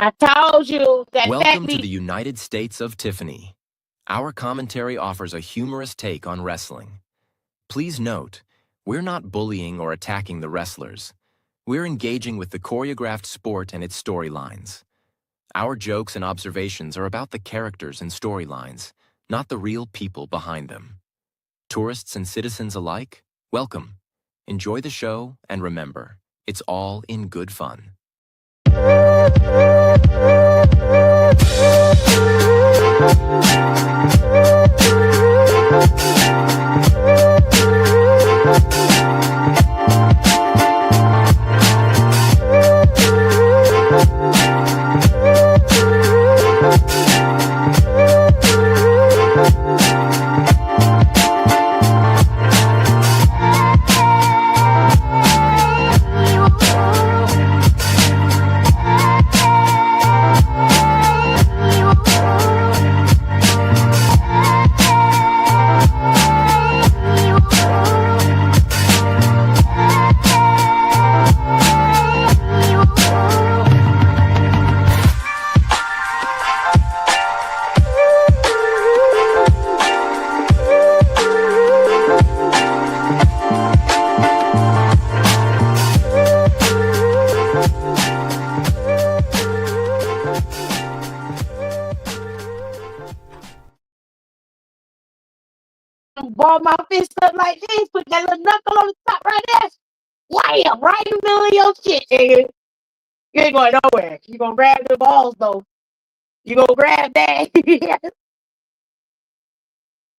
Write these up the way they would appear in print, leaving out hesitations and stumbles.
I told you that Welcome to the fatty. United States of Tiffany. Our commentary offers a humorous take on wrestling. Please note, we're not bullying or attacking the wrestlers. We're engaging with the choreographed sport and its storylines. Our jokes and observations are about the characters and storylines, not the real people behind them. Tourists and citizens alike, welcome. Enjoy the show, and remember, it's all in good fun. Ball my fist up like this, put that little knuckle on the top right there. Wham! Right in the middle of your shit, nigga. You ain't going nowhere. You gonna grab the balls though. You gonna grab that.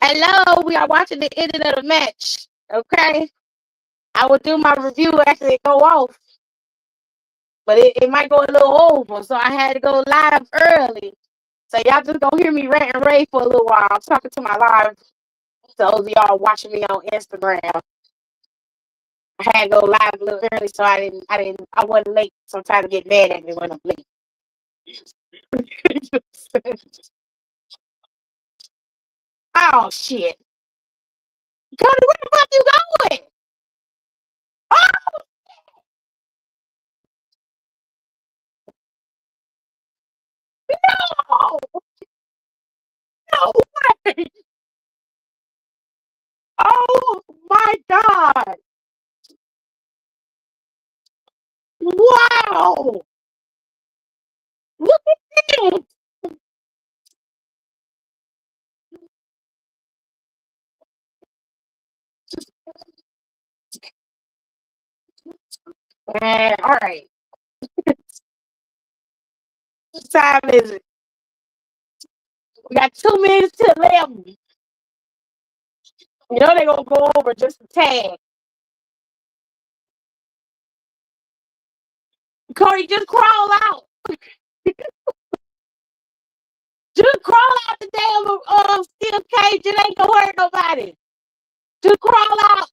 Hello, we are watching the ending of the match. Okay. I will do my review after it go off. But it might go a little over, so I had to go live early. So y'all just gonna hear me rant and rave for a little while. I'm talking to my live. Those of y'all watching me on Instagram. I had to go live a little early, so I wasn't late. Sometimes get mad at me when I'm late. Oh shit. Cody, where the fuck you going? Oh no! No way! Oh my god! Wow! Look at this! Man, all right. What time is it? We got 2 minutes to 11. You know they're gonna go over just a tag. Cody, just crawl out. Just crawl out the damn steel cage. It ain't gonna hurt nobody. Just crawl out.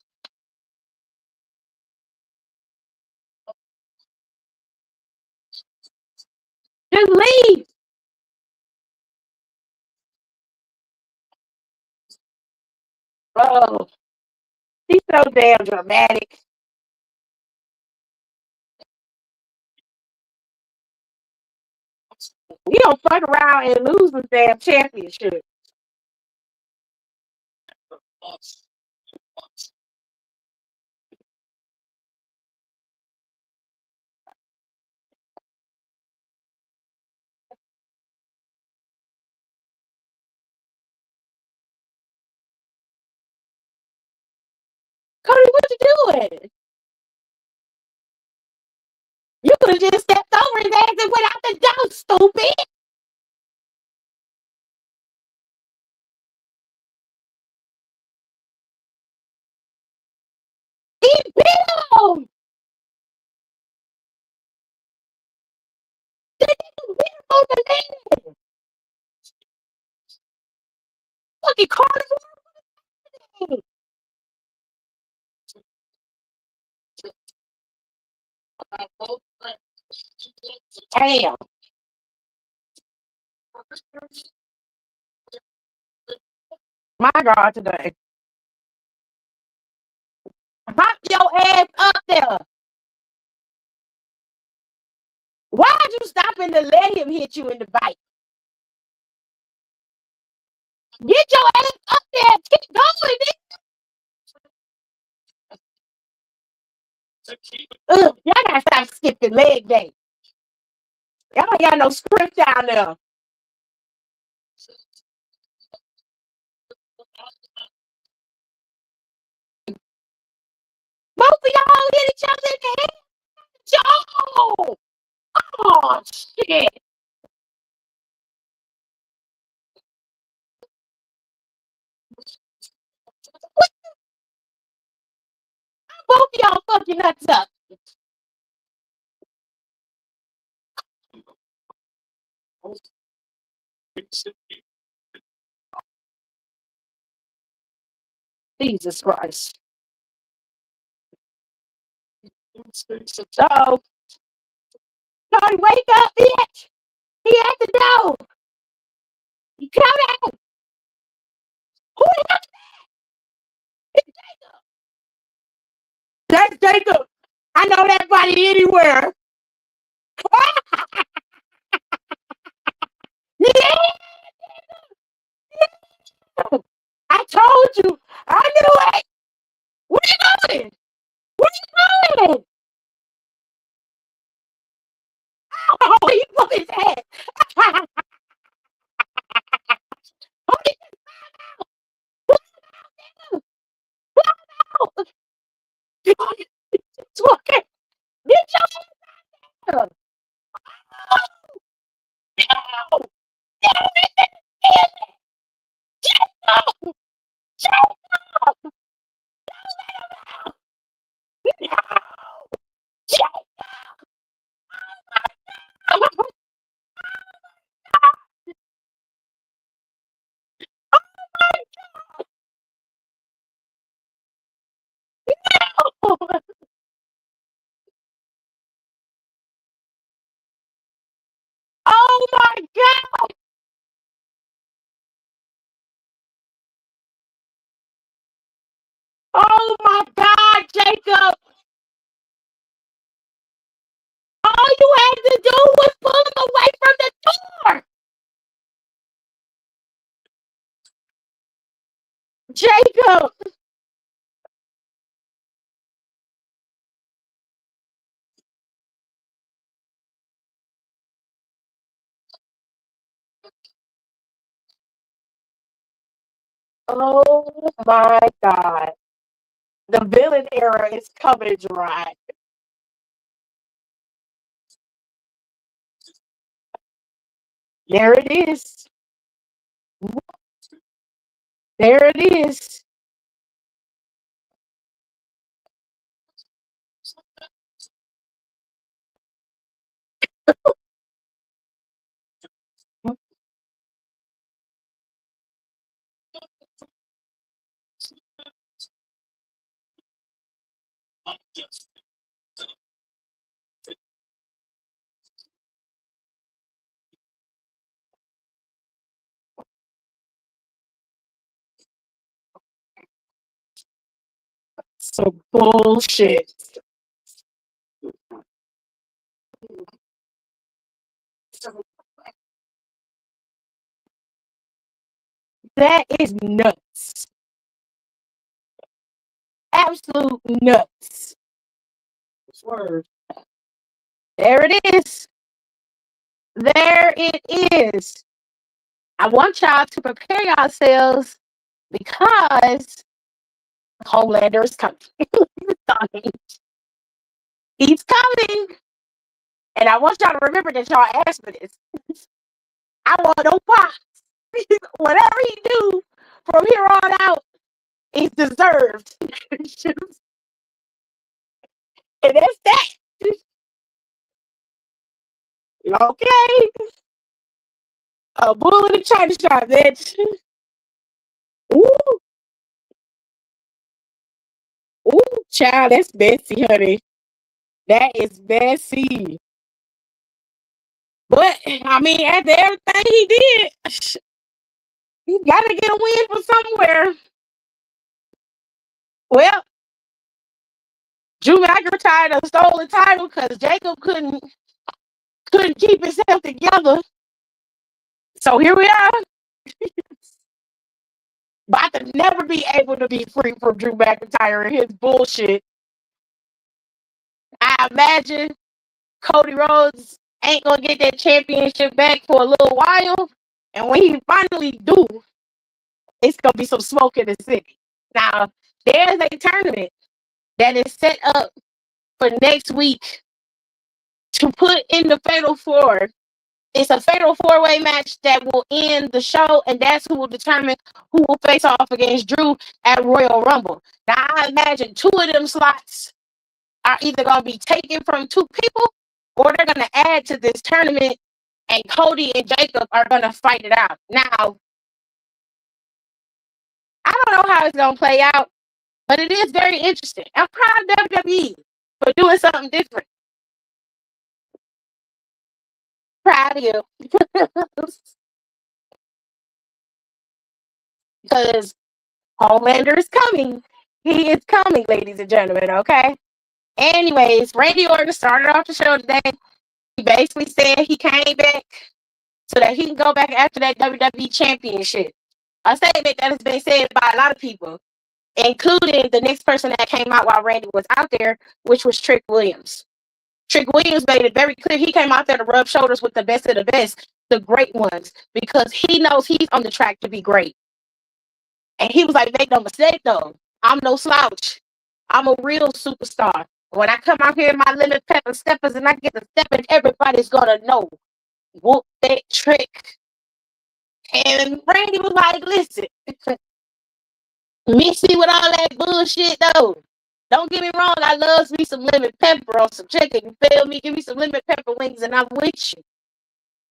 Just leave. Oh, he's so damn dramatic. We don't fuck around and lose the damn championship. Cody, what you doing? You could have just stepped over his ass and went out the door, stupid. He bit him. They didn't bit him on the leg. Fucking carnivore. Damn. My God, today. Hop your ass up there. Why'd you stop and to let him hit you in the bike? Get your ass up there. Keep going. Y'all gotta stop skipping leg day. Y'all ain't got no script down there. Both of y'all hit each other in the head. Yo! Oh, shit. Both of y'all fucking nuts up. Jesus Christ. So, Tony, wake up, bitch. He at the door. You come out. Who the hell is Jacob? That's Jacob. I know that body anywhere. Yeah. I told you. I knew it. What are you doing? What are you doing? Oh, he put his head. Get your Oh my God! Oh my God, Jacob! All you had to do was pull him away from the door. Jacob! Oh my God. The villain era is coming dry. There it is. There it is. Some bullshit. That is nuts. Absolute nuts. Word. There it is. There it is. I want y'all to prepare yourselves because Homelander is coming. He's coming. And I want y'all to remember that y'all asked for this. I want no pops. Whatever he do from here on out is deserved. And that's that. Okay. A bull in the china shop, bitch. Ooh. Ooh, child, that's messy, honey. That is messy. But I mean, after everything he did, he gotta get a win from somewhere. Well, Drew McIntyre stole the title because Jacob couldn't couldn't keep himself together. So here we are. About to never be able to be free from Drew McIntyre and his bullshit. I imagine Cody Rhodes ain't gonna get that championship back for a little while. And when he finally do, it's gonna be some smoke in the city. Now, there's a tournament that is set up for next week to put in the Fatal Four. It's a Fatal Four-Way match that will end the show, and that's who will determine who will face off against Drew at Royal Rumble. Now, I imagine 2 of them slots are either going to be taken from 2 people, or they're going to add to this tournament, and Cody and Jacob are going to fight it out. Now, I don't know how it's going to play out, but it is very interesting. I'm proud of WWE for doing something different. Proud of you. Because Homelander is coming. He is coming, ladies and gentlemen, okay? Anyways, Randy Orton started off the show today. He basically said he came back so that he can go back after that WWE Championship. A statement that has been said by a lot of people, including the next person that came out while Randy was out there, which was Trick Williams. Trick Williams made it very clear he came out there to rub shoulders with the best of the best, the great ones, because he knows he's on the track to be great. And he was like, make no mistake though, I'm no slouch. I'm a real superstar. When I come out here in my lemon pepper steppers and I get the stepping, everybody's gonna know. Whoop that trick. And Randy was like, listen, mix me with all that bullshit though. Don't get me wrong, I love me some lemon pepper on some chicken. You feel me? Give me some lemon pepper wings and I'm with you.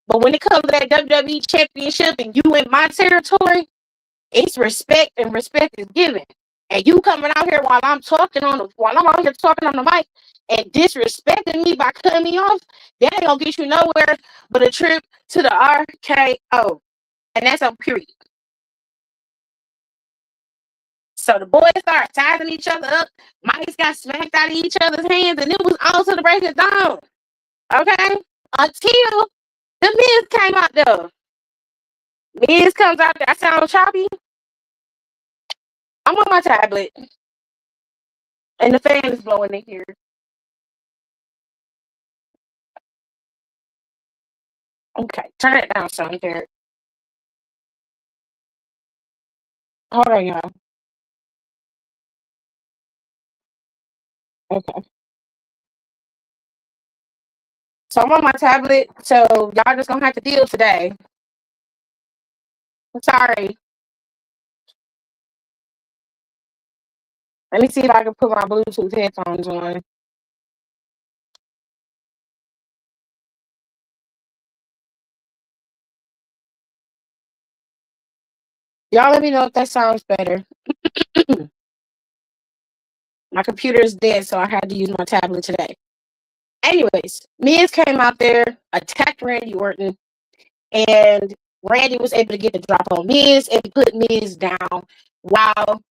But when it comes to that WWE Championship and you in my territory, it's respect, and respect is given. And you coming out here while I'm out here talking on the mic and disrespecting me by cutting me off, that ain't gonna get you nowhere but a trip to the RKO. And that's a period. So the boys start sizing each other up. Mics got smacked out of each other's hands, and it was on to the break of dawn. Okay? Until the Miz came out there. Miz comes out there. I sound choppy. I'm on my tablet. And the fan is blowing in here. Okay, turn it down some here. Hold on, y'all. Okay. So I'm on my tablet, so y'all just gonna have to deal today. I'm sorry. Let me see if I can put my Bluetooth headphones on. Y'all let me know if that sounds better. My computer is dead, so I had to use my tablet today. Anyways, Miz came out there, attacked Randy Orton, and Randy was able to get the drop on Miz and put Miz down while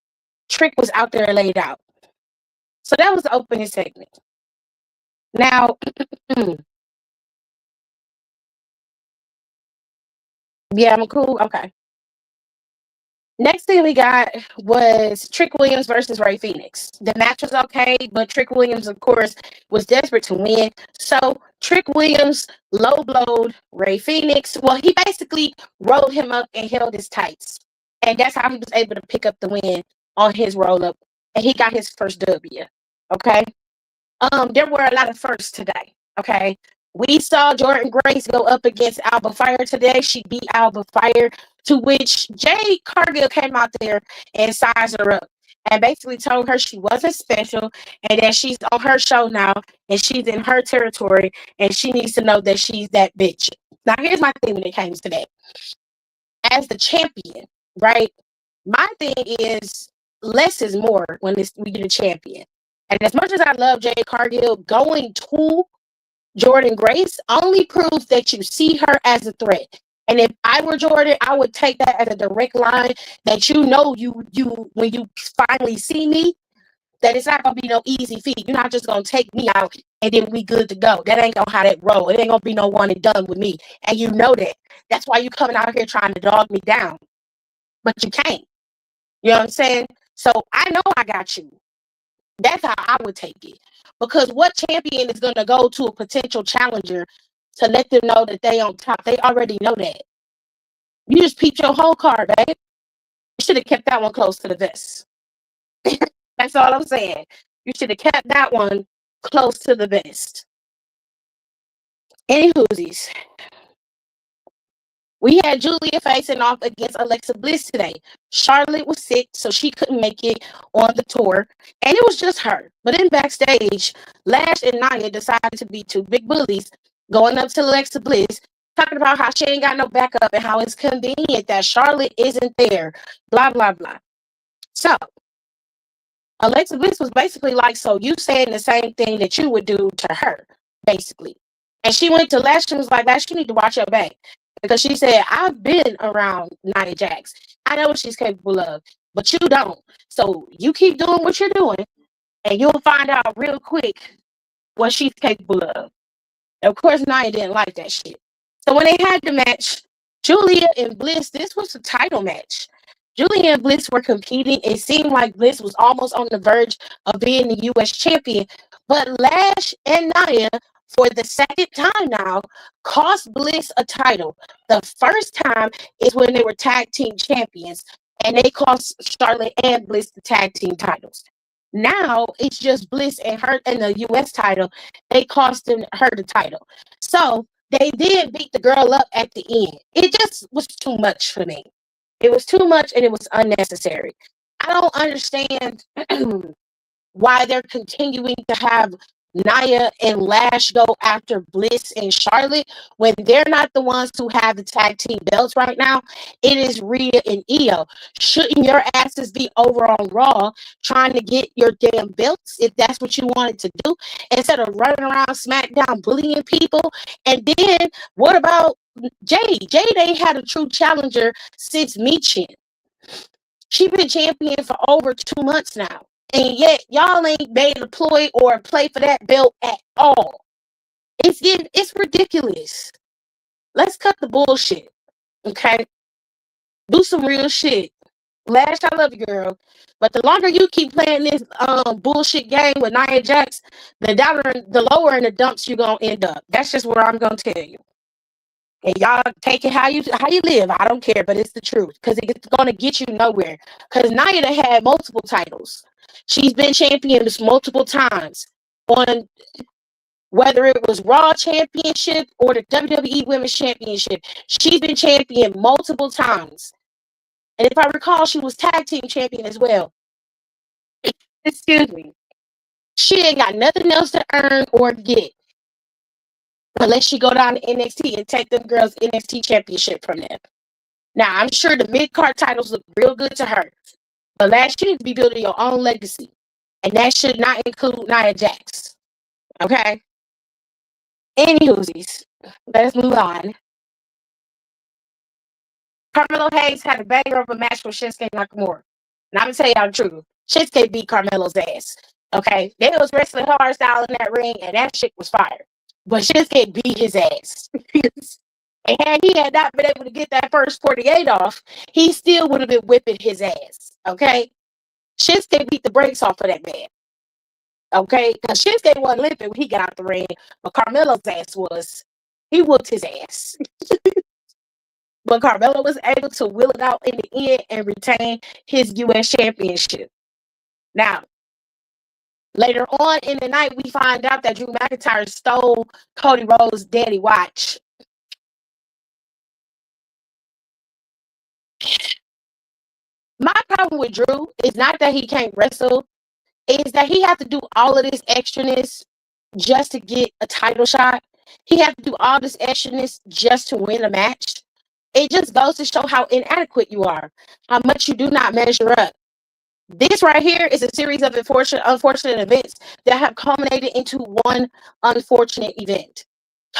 Trick was out there laid out. So that was the opening segment. Now, yeah, I'm cool. Okay. Next thing we got was Trick Williams versus Ray Phoenix. The match was okay, but Trick Williams, of course, was desperate to win. So Trick Williams low blowed Ray Phoenix. Well, he basically rolled him up and held his tights. And that's how he was able to pick up the win on his roll up. And he got his first W. Okay. There were a lot of firsts today. Okay. We saw Jordan Grace go up against Alba Fire today. She beat Alba Fire, to which Jade Cargill came out there and sized her up and basically told her she wasn't special and that she's on her show now and she's in her territory and she needs to know that she's that bitch. Now, here's my thing when it comes to that. As the champion, right? My thing is less is more when we get a champion. And as much as I love Jade Cargill, going to Jordan Grace only proves that you see her as a threat. And if I were Jordan, I would take that as a direct line that you know you when you finally see me, that it's not gonna be no easy feat. You're not just gonna take me out and then we good to go. That ain't gonna how that roll. It ain't gonna be no one and done with me. And you know that. That's why you coming out here trying to dog me down. But you can't. You know what I'm saying? So I know I got you. That's how I would take it. Because what champion is gonna go to a potential challenger to let them know that they on top? They already know that. You just peeped your whole card, babe. You should have kept that one close to the vest. That's all I'm saying. You should have kept that one close to the vest. Any whoosies. We had Julia facing off against Alexa Bliss today. Charlotte was sick, so she couldn't make it on the tour, and it was just her. But then backstage, Lash and Nia decided to be two big bullies, going up to Alexa Bliss, talking about how she ain't got no backup and how it's convenient that Charlotte isn't there, blah, blah, blah. So, Alexa Bliss was basically like, so you saying the same thing that you would do to her, basically. And she went to Lash and was like, Lash, you need to watch your back. Because she said, I've been around Nia Jax. I know what she's capable of, but you don't. So you keep doing what you're doing, and you'll find out real quick what she's capable of. Of course, Nia didn't like that shit. So when they had the match, Julia and Bliss, this was a title match. Julia and Bliss were competing. It seemed like Bliss was almost on the verge of being the U.S. champion. But Lash and Nia, for the second time now, cost Bliss a title. The first time is when they were tag team champions, and they cost Charlotte and Bliss the tag team titles. Now it's just Bliss and her and the U.S. title. They cost her the title. So they did beat the girl up at the end. It just was too much for me. It was too much and it was unnecessary. I don't understand why they're continuing to have Nia and Lash go after Bliss and Charlotte when they're not the ones who have the tag team belts right now. It is Rhea and Io. Shouldn't your asses be over on Raw trying to get your damn belts if that's what you wanted to do, instead of running around SmackDown bullying people? And then what about Jade? Jade ain't had a true challenger since Michin. She been champion for over 2 months now. And yet y'all ain't made a ploy or play for that belt at all. It's ridiculous. Let's cut the bullshit. Okay? Do some real shit. Lash, I love you, girl. But the longer you keep playing this bullshit game with Nia Jax, the lower in the dumps you're gonna end up. That's just what I'm gonna tell you. And y'all take it how you live. I don't care, but it's the truth. Because it's gonna get you nowhere. Because Nia had multiple titles. She's been champion multiple times on whether it was Raw Championship or the WWE Women's Championship. She's been champion multiple times. And if I recall, she was tag team champion as well. Excuse me. She ain't got nothing else to earn or get unless she go down to NXT and take them girls NXT championship from them. Now, I'm sure the mid-card titles look real good to her. But last year, you need to be building your own legacy. And that should not include Nia Jax. Okay? Any whoosies. Let's move on. Carmelo Hayes had a banger of a match with Shinsuke Nakamura. And I'm going to tell y'all the truth. Shinsuke beat Carmelo's ass. Okay? They was wrestling hard style in that ring, and that shit was fire. But Shinsuke beat his ass. And had he not been able to get that first 48 off, he still would have been whipping his ass. Okay? Shinsuke beat the brakes off of that man. Okay? Because Shinsuke wasn't limping when he got out the ring, but Carmelo's ass was. He whooped his ass. But Carmelo was able to wheel it out in the end and retain his U.S. championship. Now, later on in the night, we find out that Drew McIntyre stole Cody Rhodes' daddy watch. My problem with Drew is not that he can't wrestle, is that he has to do all of this extraness just to get a title shot. He has to do all this extraness just to win a match. It just goes to show how inadequate you are, how much you do not measure up. This right here is a series of unfortunate events that have culminated into one unfortunate event.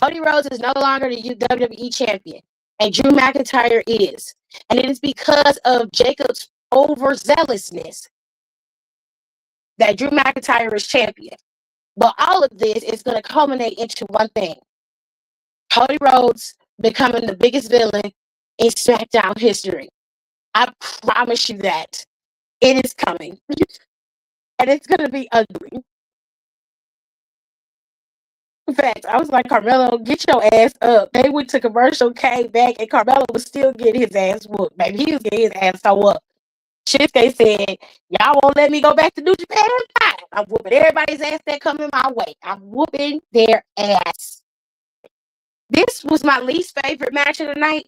Cody Rhodes is no longer the WWE champion, and Drew McIntyre is. And it is because of Jacob's overzealousness. that Drew McIntyre is champion. But all of this is going to culminate into one thing. Cody Rhodes becoming the biggest villain in Smackdown history. I promise you that. It is coming. And it's going to be ugly. In fact, I was like, Carmelo, get your ass up. They went to commercial, came back, and Carmelo was still getting his ass whooped. Maybe he was getting his ass so up. Shinsuke said, y'all won't let me go back to New Japan? Fine. I'm whooping everybody's ass that coming my way. I'm whooping their ass. This was my least favorite match of the night.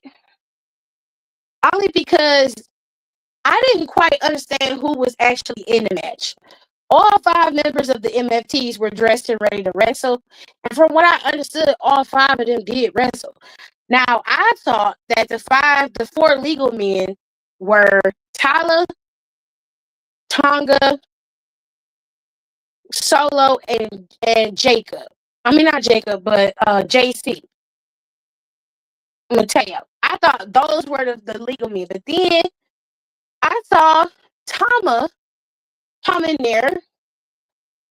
Only because I didn't quite understand who was actually in the match. All 5 members of the MFTs were dressed and ready to wrestle. And from what I understood, all 5 of them did wrestle. Now, I thought that the 4 legal men were Tyler, Tonga, Solo, and Jacob. I mean, not Jacob, but JC. Mateo. I thought those were the legal men. But then I saw Tama come in there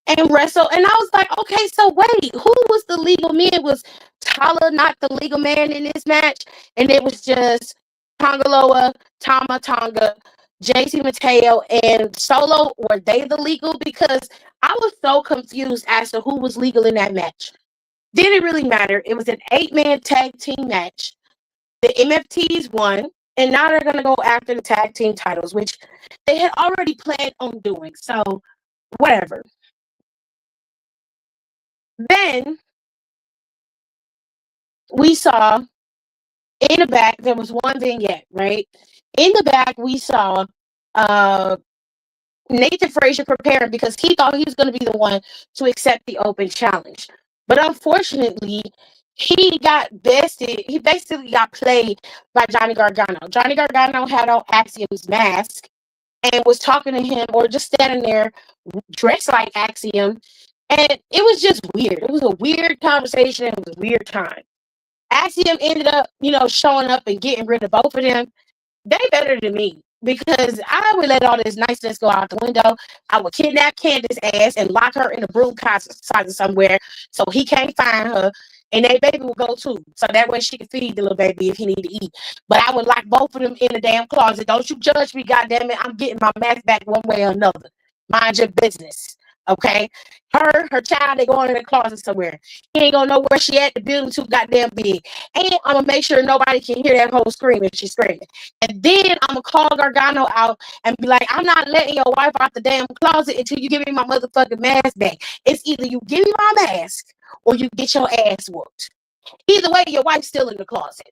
and wrestle. And I was like, okay, so wait, who was the legal man? Was Tala not the legal man in this match? And it was just Tongaloa, Tama Tonga, JC Mateo, and Solo. Were they the legal? Because I was so confused as to who was legal in that match. Didn't really matter. It was an 8-man tag team match. The MFTs won, and now they're going to go after the tag team titles, which they had already planned on doing. So, whatever. Then we saw in the back, there was one vignette, right? In the back, we saw Nathan Frazier preparing because he thought he was going to be the one to accept the open challenge. But unfortunately, he got bested. He basically got played by Johnny Gargano. Johnny Gargano had on Axiom's mask and was talking to him or just standing there dressed like Axiom. And it was just weird. It was a weird conversation. It was a weird time. Axiom ended up, showing up and getting rid of both of them. They better than me because I would let all this niceness go out the window. I would kidnap Candace's ass and lock her in a broom closet somewhere so he can't find her. And that baby will go too. So that way she can feed the little baby if he need to eat. But I would lock both of them in the damn closet. Don't you judge me, goddammit. I'm getting my mask back one way or another. Mind your business. Okay? Her child, they going in the closet somewhere. He ain't gonna know where she at. The building too goddamn big. And I'm gonna make sure nobody can hear that whole scream if she's screaming. And then I'm gonna call Gargano out and be like, I'm not letting your wife out the damn closet until you give me my motherfucking mask back. It's either you give me my mask or you get your ass whooped. Either way, your wife's still in the closet.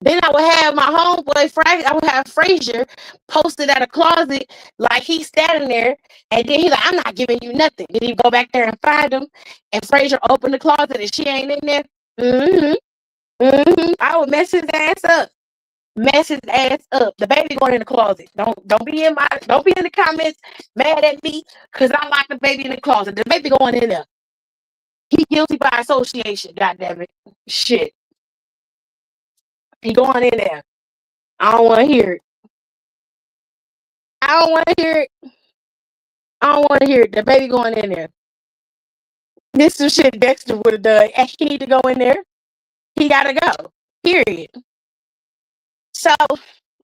Then I would have my homeboy, I would have Frazier posted at a closet like he's standing there. And then he's like, I'm not giving you nothing. Then he go back there and find him. And Frazier opened the closet and she ain't in there. I would mess his ass up. Mess his ass up. The baby going in the closet. Don't be in the comments mad at me because I locked the baby in the closet. The baby going in there. He guilty by association, goddammit. Shit. He going in there. I don't want to hear it. I don't want to hear it. The baby going in there. This is some shit Dexter would have done. And he need to go in there. He got to go. Period. So,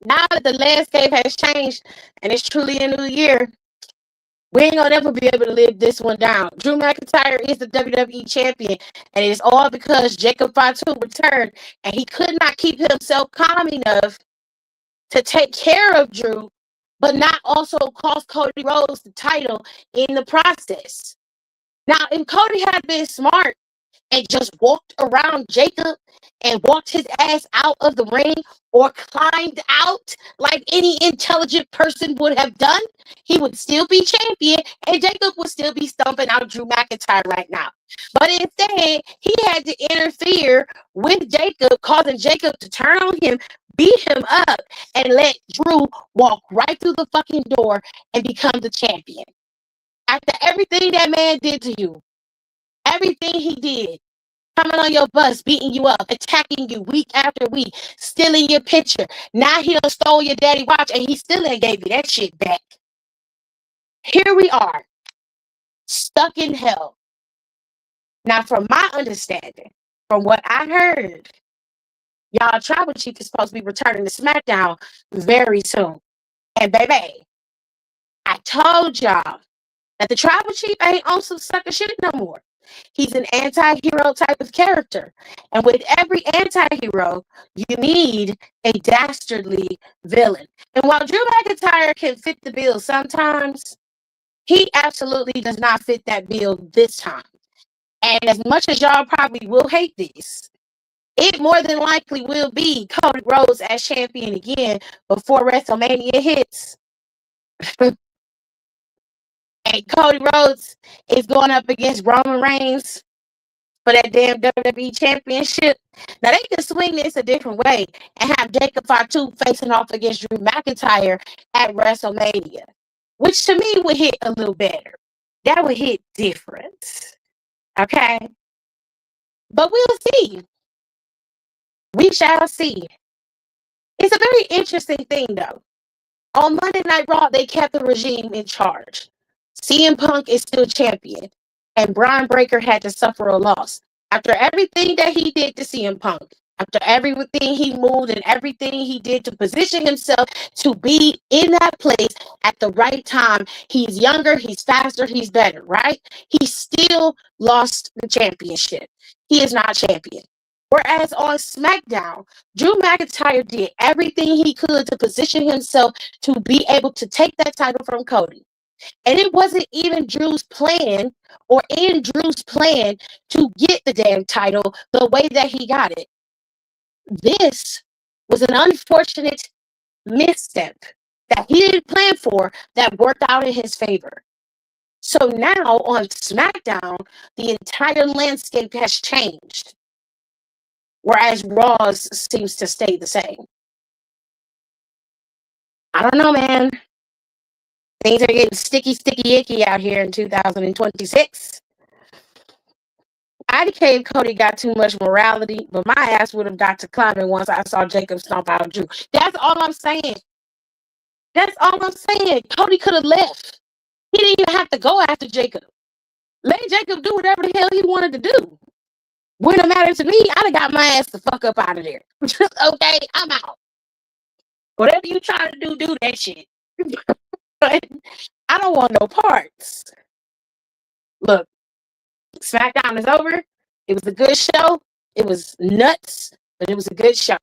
now that the landscape has changed and it's truly a new year, we ain't gonna ever be able to live this one down. Drew McIntyre is the WWE champion, and it's all because Jacob Fatu returned, and he could not keep himself calm enough to take care of Drew, but not also cost Cody Rhodes the title in the process. Now, if Cody had been smart and just walked around Jacob and walked his ass out of the ring or climbed out like any intelligent person would have done, he would still be champion and Jacob would still be stomping out Drew McIntyre right now. But instead, he had to interfere with Jacob, causing Jacob to turn on him, beat him up, and let Drew walk right through the fucking door and become the champion. After everything that man did to you, everything he did, coming on your bus, beating you up, attacking you week after week, stealing your picture. Now he done stole your daddy watch and he still ain't gave you that shit back. Here we are, stuck in hell. Now, from my understanding, from what I heard, y'all tribal chief is supposed to be returning to Smackdown very soon. And baby, I told y'all that the tribal chief ain't on some sucker shit no more. He's an anti-hero type of character. And with every anti-hero, you need a dastardly villain. And while Drew McIntyre can fit the bill sometimes, he absolutely does not fit that bill this time. And as much as y'all probably will hate this, it more than likely will be Cody Rhodes as champion again before WrestleMania hits. And Cody Rhodes is going up against Roman Reigns for that damn WWE championship. Now they can swing this a different way and have Jacob Fatu facing off against Drew McIntyre at WrestleMania, which to me would hit a little better. That would hit different. Okay? But we'll see. We shall see. It's a very interesting thing, though. On Monday Night Raw, they kept the regime in charge. CM Punk is still champion, and Braun Breaker had to suffer a loss. After everything that he did to CM Punk, after everything he moved and everything he did to position himself to be in that place at the right time, he's younger, he's faster, he's better, right? He still lost the championship. He is not champion. Whereas on SmackDown, Drew McIntyre did everything he could to position himself to be able to take that title from Cody. And it wasn't even Drew's plan or in Drew's plan to get the damn title the way that he got it. This was an unfortunate misstep that he didn't plan for that worked out in his favor. So now on SmackDown, the entire landscape has changed. Whereas Raw's seems to stay the same. I don't know, man. Things are getting sticky, icky out here in 2026. I gave Cody got too much morality, but my ass would have got to climbing once I saw Jacob stomp out Drew. That's all I'm saying. That's all I'm saying. Cody could have left. He didn't even have to go after Jacob. Let Jacob do whatever the hell he wanted to do. Wouldn't have mattered to me. I'd have got my ass the fuck up out of there. Okay, I'm out. Whatever you trying to do that shit. But I don't want no parts. Look, SmackDown is over. It was a good show. It was nuts, but it was a good show.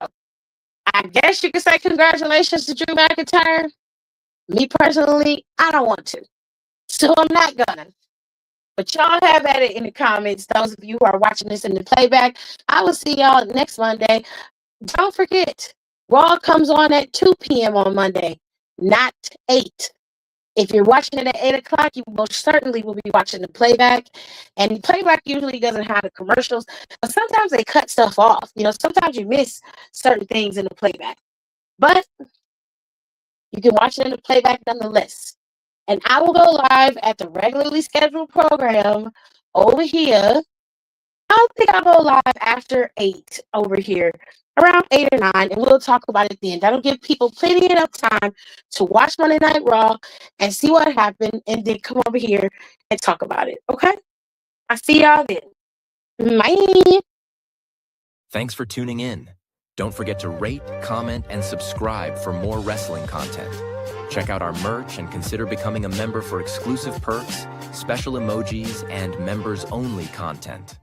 I guess you could say congratulations to Drew McIntyre. Me personally, I don't want to. So I'm not gonna. But y'all have at it in the comments. Those of you who are watching this in the playback, I will see y'all next Monday. Don't forget, Raw comes on at 2 p.m. on Monday, not 8. If you're watching it at 8 o'clock, you most certainly will be watching the playback. And the playback usually doesn't have the commercials, but sometimes they cut stuff off. You know, sometimes you miss certain things in the playback. But you can watch it in the playback nonetheless. And I will go live at the regularly scheduled program over here. I don't think I'll go live after 8 over here, around 8 or 9, and we'll talk about it then. That'll give people plenty enough time to watch Monday Night Raw and see what happened, and then come over here and talk about it. Okay? I'll see y'all then. Bye. Thanks for tuning in. Don't forget to rate, comment, and subscribe for more wrestling content. Check out our merch and consider becoming a member for exclusive perks, special emojis, and members-only content.